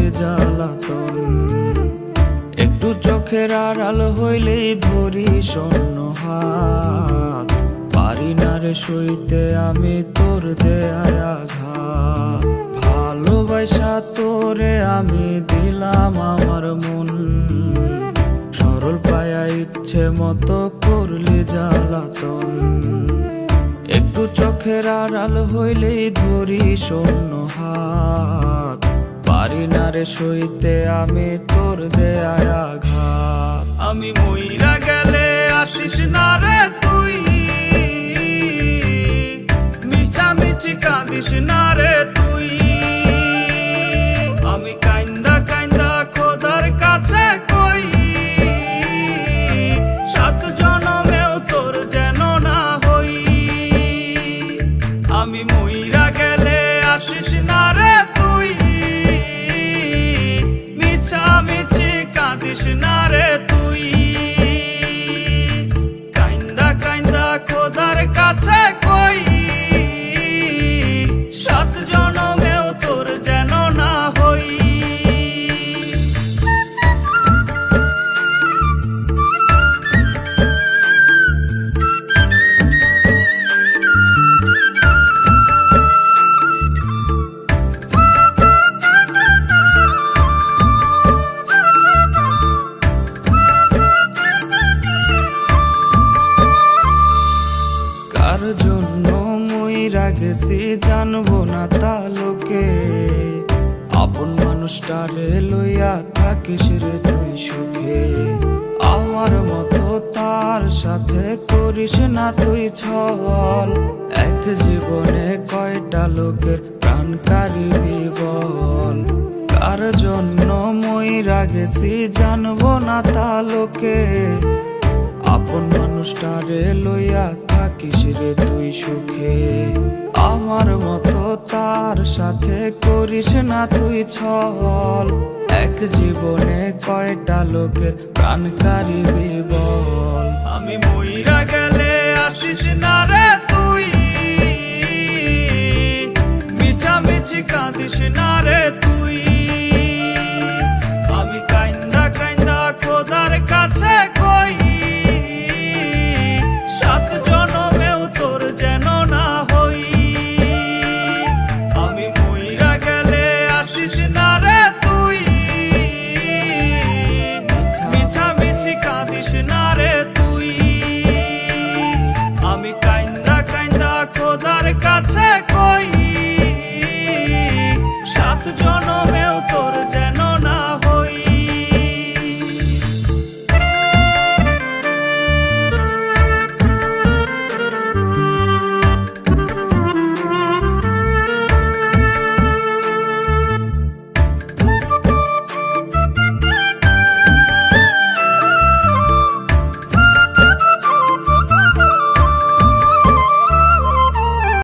করলি জ্বালাতন। একটু চোখের আড়াল হইলেই ধরি শূন্য হাত, পারি না রে সইতে আমি তোর দেয়ায় আঘাত। ভালোবাসা তোরে আমি দিলাম আমার মন, সরল পায়া ইচ্ছে মতো করলি জ্বালাতন। একটু চোখের আড়াল হইলেই ধরি শূন্য হাত, পারি না রে সইতে আমি তোর দেয়ায় আঘাত। আমি মইরা গেলে আসিস না রে তুই, মিছামিছি কাঁদিস না রে তুই। আমি কাইন্দা কাইন্দা খোদার কাছে কই, সাত জনমেও তোর যেন না হই। আমি মইরা গেলে আসিস না রে তুই, মিছামিছি কাঁদিস না রে তুই। কাইন্দা কাইন্দা খোদার কাছে কই, সাত জনমেও তোর যেন না হই। কার জন্য মইরা গেছি জানবো না তা লোকে, আপন মানুষটারে লইয়া থাকিস রে তুই সুখে। আমার মতো তার সাথে করিস না তুই ছল, এক জীবনে কয়টা লোকের প্রাণ কারিবি বল। কার জন্য মইরা গেছি জানবো না তা লোকে, আপন মানুষটারে লইয়া থাকিস রে তুই সুখে। আমার মতো তার সাথে করিস না তুই ছল, এক জীবনে কয়টা লোকের প্রাণ কারিবি বল। আমি মইরা গেলে আসিস না রে তুই, মিছামিছি কাঁদিস না রে তুই।